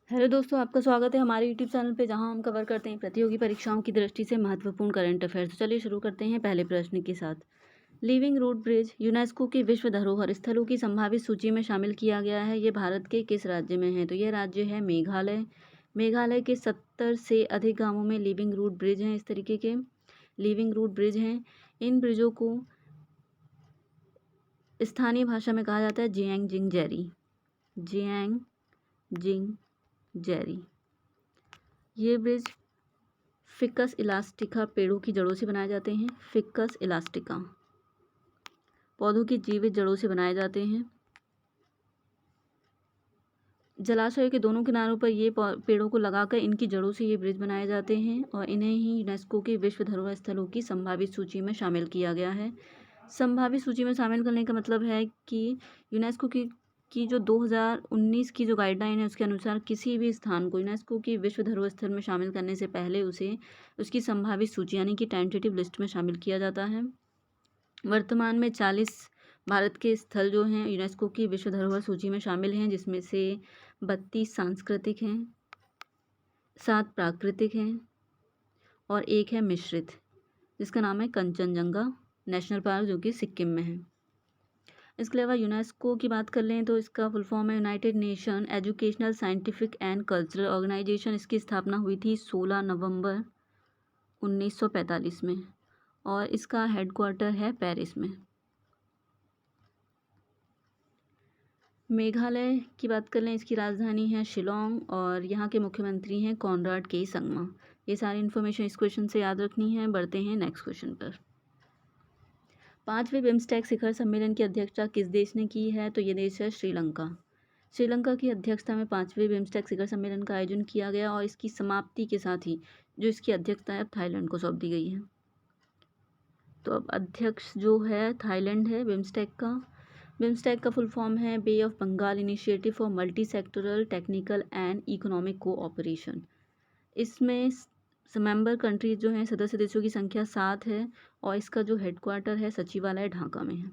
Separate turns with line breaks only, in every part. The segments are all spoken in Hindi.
हेलो दोस्तों, आपका स्वागत है हमारे यूट्यूब चैनल पे, जहां हम कवर करते हैं प्रतियोगी परीक्षाओं की दृष्टि से महत्वपूर्ण करंट अफेयर्स। तो चलिए शुरू करते हैं पहले प्रश्न के साथ। लिविंग रूट ब्रिज यूनेस्को की विश्व धरोहर स्थलों की संभावित सूची में शामिल किया गया है। ये भारत के किस राज्य में है? तो ये राज्य है मेघालय। मेघालय के 70 से अधिक गाँवों में लिविंग रूट ब्रिज हैं। इस तरीके के लिविंग रूट ब्रिज हैं। इन ब्रिजों को स्थानीय भाषा में कहा जाता है जियांग जिंग जेरी। जियांग जिंग जेरी। ये ब्रिज फिकस इलास्टिका पेड़ों की जड़ों से बनाए जाते हैं। फिकस इलास्टिका पौधों की जीवित जड़ों से बनाए जाते हैं। जलाशयों के दोनों किनारों पर ये पेड़ों को लगाकर इनकी जड़ों से ये ब्रिज बनाए जाते हैं और इन्हें ही यूनेस्को की विश्व धरोहर स्थलों की संभावित सूची में शामिल किया गया है। संभावित सूची में शामिल करने का मतलब है कि यूनेस्को की जो 2019 की जो गाइडलाइन है उसके अनुसार किसी भी स्थान को यूनेस्को की विश्व धरोहर स्थल में शामिल करने से पहले उसे उसकी संभावित सूची यानी कि टेंटेटिव लिस्ट में शामिल किया जाता है। वर्तमान में 40 भारत के स्थल जो हैं यूनेस्को की विश्व धरोहर सूची में शामिल हैं, जिसमें से 32 सांस्कृतिक हैं, 7 प्राकृतिक हैं और 1 है मिश्रित, जिसका नाम है कंचनजंगा नेशनल पार्क, जो कि सिक्किम में है। इसके अलावा यूनेस्को की बात कर लें तो इसका फुल फॉर्म है United Nation Educational Scientific and Cultural Organization. इसकी स्थापना हुई थी 16 नवंबर 1945 में और इसका हेडक्वार्टर है पेरिस में। मेघालय की बात कर लें, इसकी राजधानी है शिलोंग और यहाँ के मुख्यमंत्री हैं कॉनराड के संगमा। ये सारी इन्फॉर्मेशन इस क्वेश्चन से याद रखनी है। बढ़ते हैं नेक्स्ट क्वेश्चन पर। 5वें बिम्स्टेक शिखर सम्मेलन की अध्यक्षता किस देश ने की है? तो ये देश है श्रीलंका। श्रीलंका की अध्यक्षता में 5वें बिम्स्टेक शिखर सम्मेलन का आयोजन किया गया और इसकी समाप्ति के साथ ही जो इसकी अध्यक्षता है अब थाईलैंड को सौंप दी गई है। तो अब अध्यक्ष जो है थाईलैंड है बिम्स्टेक का। बिम्स्टेक का फुल फॉर्म है Bay of Bengal initiative for multi sectoral technical and economic cooperation. इसमें मेंबर कंट्रीज जो हैं सदस्य देशों की संख्या 7 है और इसका जो हेडक्वार्टर है सचिवालय ढाका में है।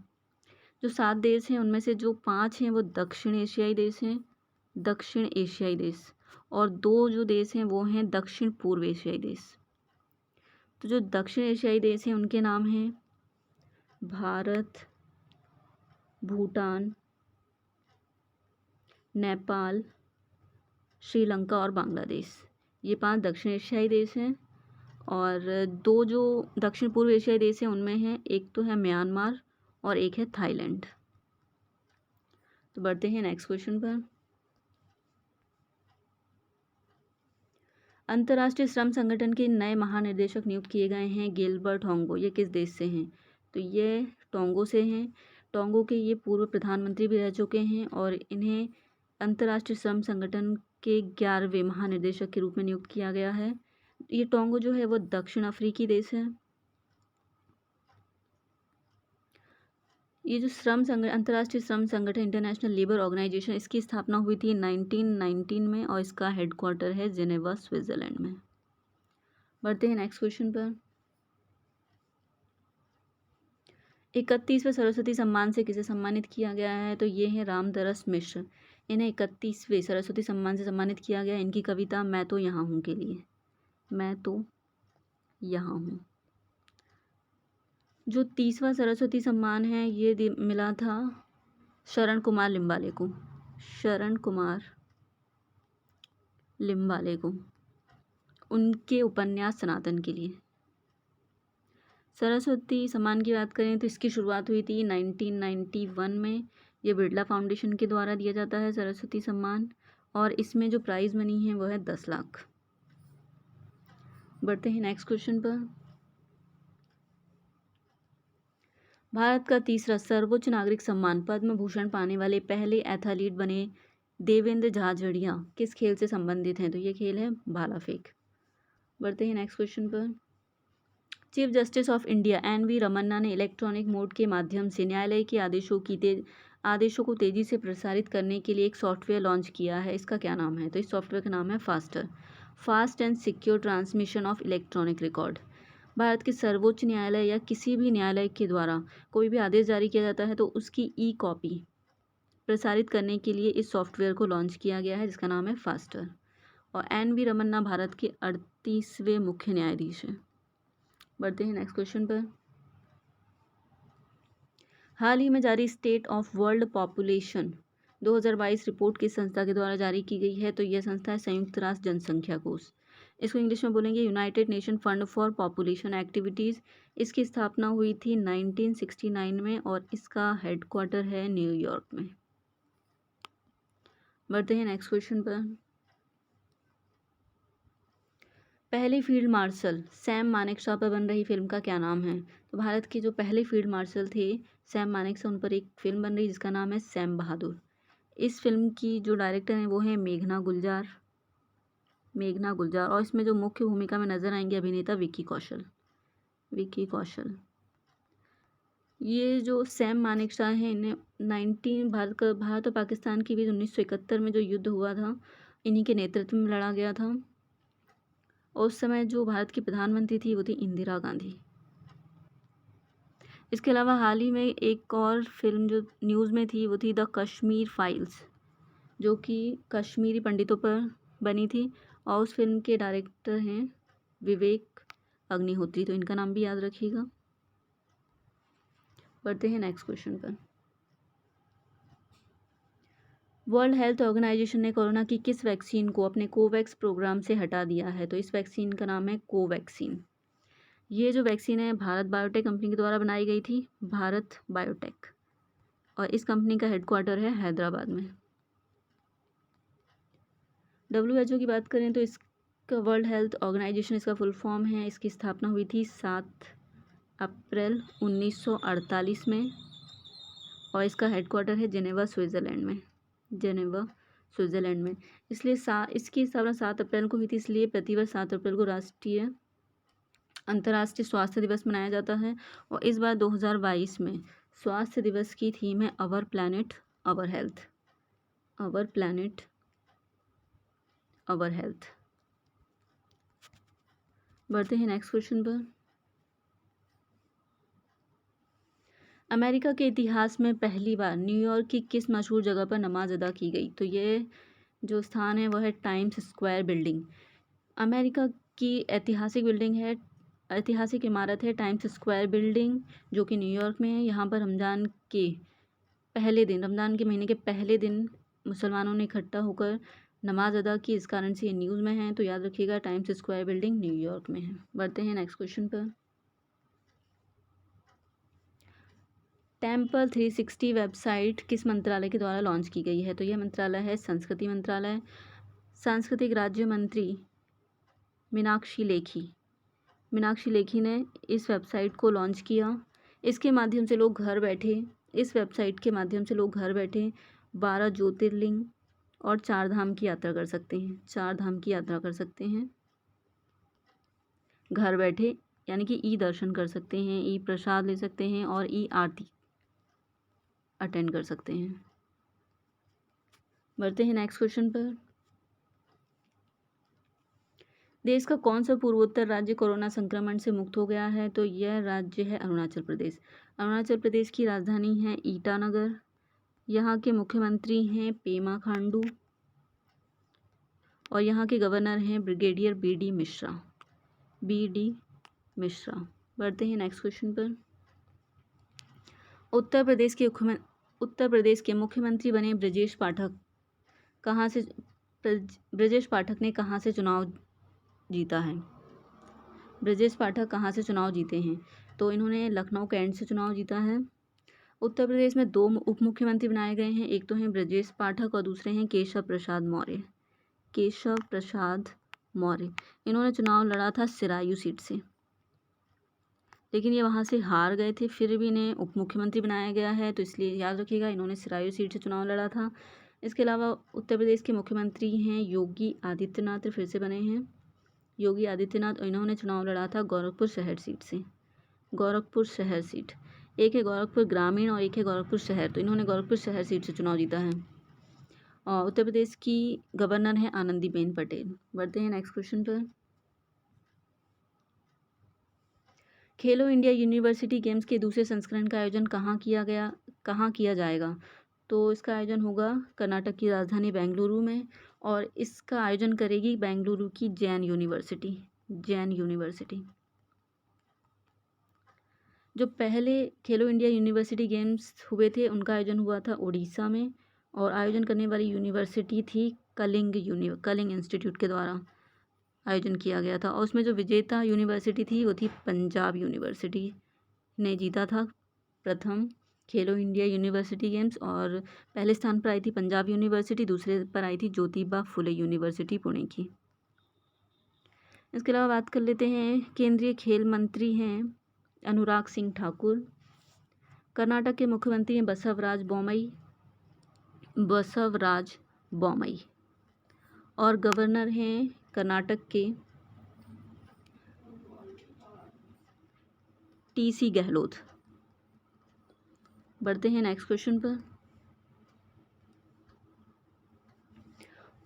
जो 7 देश हैं उनमें से जो 5 हैं वो दक्षिण एशियाई देश हैं, दक्षिण एशियाई देश, और 2 जो देश हैं वो हैं दक्षिण पूर्व एशियाई देश। तो जो दक्षिण एशियाई देश हैं उनके नाम हैं भारत, भूटान, नेपाल, श्रीलंका और बांग्लादेश। ये 5 दक्षिण एशियाई देश हैं और 2 जो दक्षिण पूर्व एशियाई देश हैं उनमें हैं एक तो है म्यांमार और एक है थाईलैंड। तो बढ़ते हैं नेक्स्ट क्वेश्चन पर। अंतर्राष्ट्रीय श्रम संगठन के नए महानिदेशक नियुक्त किए गए हैं गिलबर्ट होंगो। ये किस देश से हैं? तो ये टोंगो से हैं। टोंगो के ये पूर्व प्रधानमंत्री भी रह चुके हैं और इन्हें अंतर्राष्ट्रीय श्रम संगठन के 11वें महानिदेशक के रूप में नियुक्त किया गया है। ये टोंगो जो है वो दक्षिण अफ्रीकी देश है। ये जो अंतर्राष्ट्रीय श्रम संगठन इंटरनेशनल लेबर ऑर्गेनाइजेशन, इसकी स्थापना हुई थी 1919 में और इसका हेडक्वार्टर है जिनेवा स्विट्जरलैंड में। बढ़ते हैं नेक्स्ट क्वेश्चन पर। 31वें सरस्वती सम्मान से किसे सम्मानित किया गया है? तो ये है रामदरस मिश्र। इन्हें 31वें सरस्वती सम्मान से सम्मानित किया गया। इनकी कविता मैं तो यहाँ हूँ के लिए, मैं तो यहाँ हूँ। जो 30वां सरस्वती सम्मान है ये मिला था शरण कुमार लिम्बाले को। शरण कुमार लिम्बाले को उनके उपन्यास सनातन के लिए। सरस्वती सम्मान की बात करें तो इसकी शुरुआत हुई थी 1991 में। ये बिरला फाउंडेशन के द्वारा दिया जाता है सरस्वती सम्मान और इसमें जो प्राइज़ मनी है वो है 10 लाख। बढ़ते हैं नेक्स्ट क्वेश्चन पर। भारत का तीसरा सर्वोच्च नागरिक सम्मान पद्म भूषण पाने वाले पहले एथलीट बने देवेंद्र झाझड़िया किस खेल से संबंधित हैं? तो ये खेल है भाला फेंक। बढ़ते हैं नेक्स्ट क्वेश्चन पर। Chief Justice of India NV Ramana ने इलेक्ट्रॉनिक मोड के माध्यम से न्यायालय के आदेशों को तेज़ी से प्रसारित करने के लिए एक सॉफ्टवेयर लॉन्च किया है। इसका क्या नाम है? तो इस सॉफ्टवेयर का नाम है fast and secure transmission of electronic record. Bharat के सर्वोच्च न्यायालय या किसी भी न्यायालय के द्वारा कोई भी आदेश जारी किया जाता है तो उसकी ई-कॉपी प्रसारित करने के लिए इस सॉफ्टवेयर को लॉन्च किया गया है, जिसका नाम है फास्टर। और NV रमन्ना भारत के 38वें मुख्य न्यायाधीश हैं। बढ़ते हैं नेक्स्ट क्वेश्चन पर। हाल ही में जारी state of world population 2022 report किस संस्था के द्वारा जारी की गई है? तो यह संस्था है संयुक्त राष्ट्र जनसंख्या कोष। इसको इंग्लिश में बोलेंगे United nation fund for population activities. इसकी स्थापना हुई थी 1969 में और इसका हेडक्वार्टर है न्यूयॉर्क में। बढ़ते हैं नेक्स्ट क्वेश्चन पर। पहले फील्ड मार्शल सैम मानेकशॉ पर बन रही फिल्म का क्या नाम है? तो भारत के जो पहले फील्ड मार्शल थे सैम मानेकशॉ, उन पर एक फिल्म बन रही जिसका नाम है सैम बहादुर। इस फिल्म की जो डायरेक्टर हैं वो है मेघना गुलजार और इसमें जो मुख्य भूमिका में नजर आएंगे अभिनेता विकी कौशल। ये जो सैम मानेकशॉ हैं इन्हें भारत और पाकिस्तान के बीच 1971 में जो युद्ध हुआ था इन्हीं के नेतृत्व में लड़ा गया था और उस समय जो भारत की प्रधानमंत्री थी वो थी इंदिरा गांधी। इसके अलावा हाल ही में एक और फिल्म जो न्यूज़ में थी वो थी द कश्मीर फाइल्स, जो कि कश्मीरी पंडितों पर बनी थी और उस फिल्म के डायरेक्टर हैं विवेक अग्निहोत्री, तो इनका नाम भी याद रखिएगा। बढ़ते हैं नेक्स्ट क्वेश्चन पर। वर्ल्ड हेल्थ ऑर्गेनाइजेशन ने कोरोना की किस वैक्सीन को अपने कोवैक्स प्रोग्राम से हटा दिया है? तो इस वैक्सीन का नाम है कोवैक्सीन। ये जो वैक्सीन है भारत बायोटेक कंपनी के द्वारा बनाई गई थी, भारत बायोटेक, और इस कंपनी का हेडक्वार्टर है हैदराबाद में। WHO की बात करें तो इसका वर्ल्ड हेल्थ ऑर्गेनाइजेशन इसका फुल फॉर्म है। इसकी स्थापना हुई थी 7 अप्रैल 1948 में और इसका हेडक्वार्टर है जेनेवा स्विट्ज़रलैंड में। इसलिए इसकी स्थापना 7 अप्रैल को हुई थी, इसलिए प्रतिवर्ष 7 अप्रैल को अंतर्राष्ट्रीय स्वास्थ्य दिवस मनाया जाता है। और इस बार 2022 में स्वास्थ्य दिवस की थीम है अवर प्लैनेट अवर हेल्थ। बढ़ते हैं नेक्स्ट क्वेश्चन पर। अमेरिका के इतिहास में पहली बार न्यूयॉर्क की किस मशहूर जगह पर नमाज अदा की गई? तो ये जो स्थान है वह है टाइम्स स्क्वायर बिल्डिंग। अमेरिका की ऐतिहासिक इमारत है टाइम्स स्क्वायर बिल्डिंग, जो कि न्यूयॉर्क में है। यहाँ पर रमज़ान के महीने के पहले दिन मुसलमानों ने इकट्ठा होकर नमाज अदा की, इस कारण से ये न्यूज़ में है, तो याद रखिएगा टाइम्स स्क्वायर बिल्डिंग न्यूयॉर्क में है। बढ़ते हैं नेक्स्ट क्वेश्चन पर। टेम्पल 360 वेबसाइट किस मंत्रालय के द्वारा लॉन्च की गई है? तो यह मंत्रालय है संस्कृति मंत्रालय। सांस्कृतिक राज्य मंत्री मीनाक्षी लेखी ने इस वेबसाइट को लॉन्च किया। इस वेबसाइट के माध्यम से लोग घर बैठे 12 ज्योतिर्लिंग और 4 धाम की यात्रा कर सकते हैं घर बैठे, यानी कि ई दर्शन कर सकते हैं, ई प्रसाद ले सकते हैं और ई आरती अटेंड कर सकते हैं। बढ़ते हैं नेक्स्ट क्वेश्चन पर। देश का कौन सा पूर्वोत्तर राज्य कोरोना संक्रमण से मुक्त हो गया है? तो यह राज्य है अरुणाचल प्रदेश की राजधानी है ईटानगर। यहाँ के मुख्यमंत्री हैं पेमा खांडू और यहाँ के गवर्नर हैं ब्रिगेडियर बी.डी. मिश्रा। बढ़ते हैं नेक्स्ट क्वेश्चन पर। उत्तर प्रदेश के मुख्यमंत्री बने ब्रजेश पाठक ने कहाँ से चुनाव जीता है? ब्रजेश पाठक कहाँ से चुनाव जीते हैं? तो इन्होंने लखनऊ कैंट से चुनाव जीता है। उत्तर प्रदेश में 2 उप मुख्यमंत्री बनाए गए हैं, एक तो हैं ब्रजेश पाठक और दूसरे हैं केशव प्रसाद मौर्य। इन्होंने चुनाव लड़ा था सिरायू सीट से, लेकिन ये वहाँ से हार गए थे, फिर भी इन्हें उप मुख्यमंत्री बनाया गया है, तो इसलिए याद रखिएगा इन्होंने सिरायू सीट से चुनाव लड़ा था। इसके अलावा उत्तर प्रदेश के मुख्यमंत्री हैं योगी आदित्यनाथ, फिर से बने हैं योगी आदित्यनाथ, और इन्होंने चुनाव लड़ा था गोरखपुर शहर सीट। एक है गोरखपुर ग्रामीण और एक है गोरखपुर शहर, तो इन्होंने गोरखपुर शहर सीट से चुनाव जीता है। और उत्तर प्रदेश की गवर्नर हैं आनंदीबेन पटेल। बढ़ते हैं नेक्स्ट क्वेश्चन पर। खेलो इंडिया यूनिवर्सिटी गेम्स के दूसरे संस्करण का आयोजन कहाँ किया जाएगा? तो इसका आयोजन होगा कर्नाटक की राजधानी बेंगलुरु में, और इसका आयोजन करेगी बेंगलुरु की जैन यूनिवर्सिटी। जो पहले खेलो इंडिया यूनिवर्सिटी गेम्स हुए थे उनका आयोजन हुआ था उड़ीसा में, और आयोजन करने वाली यूनिवर्सिटी थी कलिंग इंस्टीट्यूट के द्वारा आयोजन किया गया था, और उसमें जो विजेता यूनिवर्सिटी थी वो थी पंजाब यूनिवर्सिटी ने जीता था प्रथम खेलो इंडिया यूनिवर्सिटी गेम्स, और पहले स्थान पर आई थी पंजाब यूनिवर्सिटी, दूसरे पर आई थी ज्योतिबा फुले यूनिवर्सिटी पुणे की। इसके अलावा बात कर लेते हैं, केंद्रीय खेल मंत्री हैं अनुराग सिंह ठाकुर। कर्नाटक के मुख्यमंत्री हैं बसवराज बोमई, और गवर्नर हैं कर्नाटक के TC गहलोत। बढ़ते हैं नेक्स्ट क्वेश्चन पर।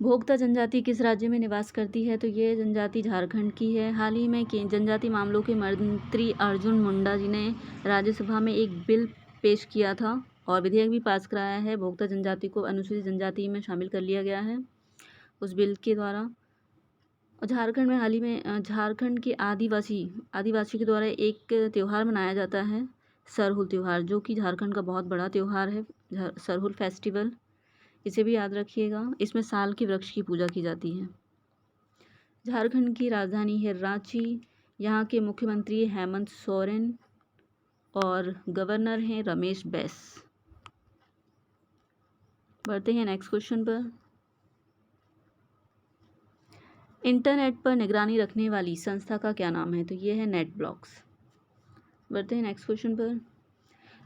भोक्ता जनजाति किस राज्य में निवास करती है? तो ये जनजाति झारखंड की है। हाल ही में जनजाति मामलों के मंत्री अर्जुन मुंडा जी ने राज्यसभा में एक बिल पेश किया था और विधेयक भी पास कराया है। भोक्ता जनजाति को अनुसूचित जनजाति में शामिल कर लिया गया है उस बिल के द्वारा। और झारखंड में हाल ही में झारखंड के आदिवासियों के द्वारा एक त्यौहार मनाया जाता है, सरहुल त्यौहार, जो कि झारखंड का बहुत बड़ा त्यौहार है, सरहुल फेस्टिवल। इसे भी याद रखिएगा। इसमें साल के वृक्ष की पूजा की जाती है। झारखंड की राजधानी है रांची। यहाँ के मुख्यमंत्री हेमंत सोरेन और गवर्नर हैं रमेश बैस। बढ़ते हैं नेक्स्ट क्वेश्चन पर। इंटरनेट पर निगरानी रखने वाली संस्था का क्या नाम है? तो ये है नेटब्लॉक्स। बढ़ते हैं नेक्स्ट क्वेश्चन पर।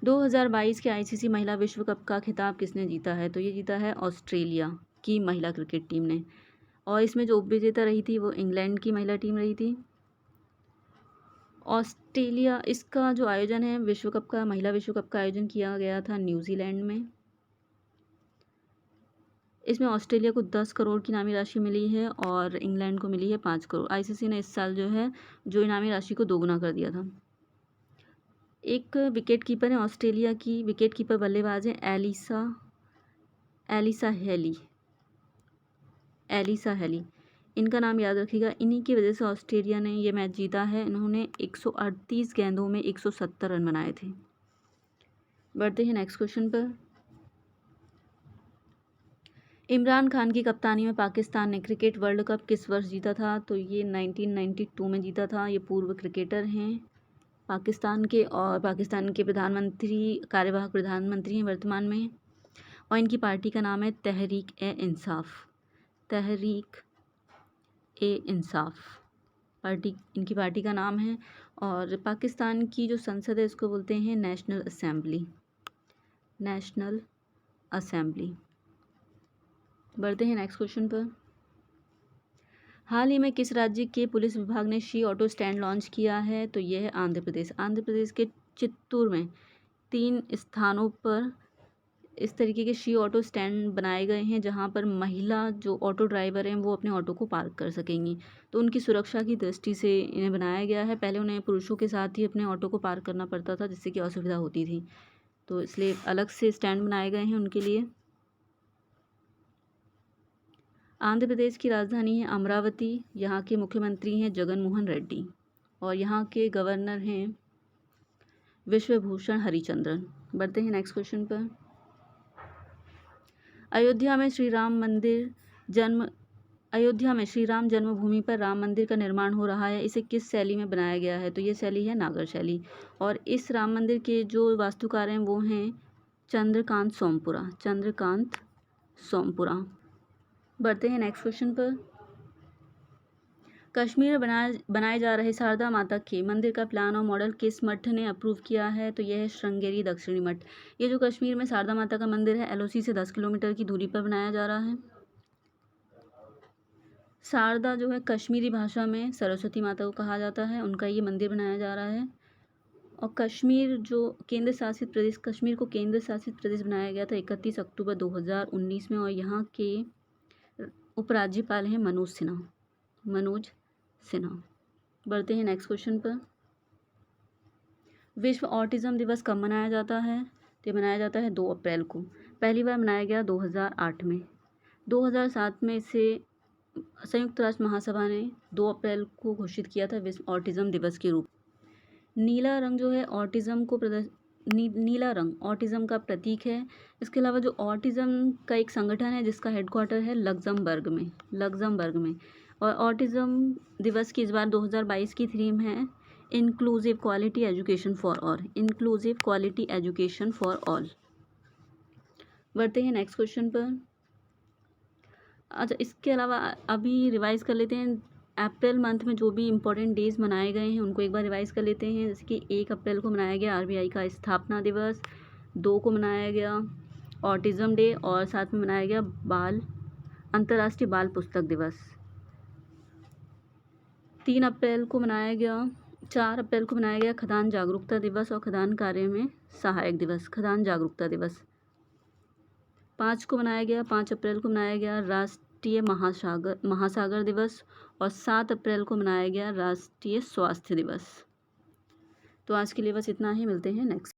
2022 के ICC महिला विश्व कप का खिताब किसने जीता है? तो ये जीता है ऑस्ट्रेलिया की महिला क्रिकेट टीम ने, और इसमें जो उपविजेता रही थी वो इंग्लैंड की महिला टीम रही थी। ऑस्ट्रेलिया, इसका जो आयोजन है विश्व कप का, महिला विश्व कप का आयोजन किया गया था न्यूजीलैंड में। इसमें ऑस्ट्रेलिया को 10 करोड़ की इनामी राशि मिली है और इंग्लैंड को मिली है 5 करोड़। ICC ने इस साल जो इनामी राशि को दोगुना कर दिया था। एक विकेट कीपर है ऑस्ट्रेलिया की, विकेट कीपर बल्लेबाज है एलिसा हेली। इनका नाम याद रखिएगा। इन्हीं की वजह से ऑस्ट्रेलिया ने ये मैच जीता है। इन्होंने 138 गेंदों में 170 रन बनाए थे। बढ़ते हैं नेक्स्ट क्वेश्चन पर। इमरान खान की कप्तानी में पाकिस्तान ने क्रिकेट वर्ल्ड कप किस वर्ष जीता था? तो ये 1992 में जीता था। ये पूर्व क्रिकेटर हैं पाकिस्तान के, और पाकिस्तान के कार्यवाहक प्रधानमंत्री हैं वर्तमान में, और इनकी पार्टी का नाम है तहरीक ए इंसाफ इनकी पार्टी का नाम है। और पाकिस्तान की जो संसद है उसको बोलते हैं नेशनल असेंबली। बढ़ते हैं नेक्स्ट क्वेश्चन पर। हाल ही में किस राज्य के पुलिस विभाग ने शी ऑटो स्टैंड लॉन्च किया है? तो यह है आंध्र प्रदेश के चित्तूर में 3 स्थानों पर इस तरीके के शी ऑटो स्टैंड बनाए गए हैं, जहां पर महिला जो ऑटो ड्राइवर हैं वो अपने ऑटो को पार्क कर सकेंगी। तो उनकी सुरक्षा की दृष्टि से इन्हें बनाया गया है। पहले उन्हें पुरुषों के साथ ही अपने ऑटो को पार्क करना पड़ता था, जिससे कि असुविधा होती थी, तो इसलिए अलग से स्टैंड बनाए गए हैं उनके लिए। आंध्र प्रदेश की राजधानी है अमरावती। यहाँ के मुख्यमंत्री हैं जगन मोहन रेड्डी, और यहाँ के गवर्नर हैं विश्वभूषण हरिचंद्रन। बढ़ते हैं नेक्स्ट क्वेश्चन पर। अयोध्या में श्री राम जन्मभूमि पर राम मंदिर का निर्माण हो रहा है। इसे किस शैली में बनाया गया है? तो ये शैली है नागर शैली, और इस राम मंदिर के जो वास्तुकार हैं वो हैं चंद्रकांत सोमपुरा। बढ़ते हैं नेक्स्ट क्वेश्चन पर। कश्मीर में बनाए जा रहे शारदा माता के मंदिर का प्लान और मॉडल किस मठ ने अप्रूव किया है? तो यह है श्रृंगेरी दक्षिणी मठ। ये जो कश्मीर में शारदा माता का मंदिर है LOC से 10 किलोमीटर की दूरी पर बनाया जा रहा है। शारदा जो है कश्मीरी भाषा में सरस्वती माता को कहा जाता है, उनका ये मंदिर बनाया जा रहा है। और कश्मीर को केंद्र शासित प्रदेश बनाया गया था 31 अक्टूबर 2019 में, और यहाँ के उपराज्यपाल हैं मनोज सिन्हा। बढ़ते हैं नेक्स्ट क्वेश्चन पर। विश्व ऑटिज्म दिवस कब मनाया जाता है? तो मनाया जाता है 2 अप्रैल को। पहली बार मनाया गया 2008 में। 2007 में इसे संयुक्त राष्ट्र महासभा ने 2 अप्रैल को घोषित किया था विश्व ऑटिज़्म दिवस के रूप। नीला रंग जो है ऑटिज़्म को नीला रंग ऑटिज़्म का प्रतीक है। इसके अलावा जो ऑटिज़्म का एक संगठन है जिसका हेडक्वार्टर है लक्ज़मबर्ग में। और ऑटिज़्म दिवस की इस बार 2022 की थीम है inclusive quality education for all. बढ़ते हैं नेक्स्ट क्वेश्चन पर। अच्छा, इसके अलावा अभी रिवाइज कर लेते हैं अप्रैल मंथ में जो भी इम्पोर्टेंट डेज़ मनाए गए हैं उनको एक बार रिवाइज कर लेते हैं। जैसे कि 1 अप्रैल को मनाया गया आरबीआई का स्थापना दिवस, 2 को मनाया गया ऑटिज़्म डे और साथ में मनाया गया अंतर्राष्ट्रीय बाल पुस्तक दिवस। 4 अप्रैल को मनाया गया खदान जागरूकता दिवस और खदान कार्य में सहायक दिवस, खदान जागरूकता दिवस। 5 अप्रैल को मनाया गया राष्ट्रीय महासागर दिवस और 7 अप्रैल को मनाया गया राष्ट्रीय स्वास्थ्य दिवस। तो आज के लिए बस इतना ही, मिलते हैं नेक्स्ट।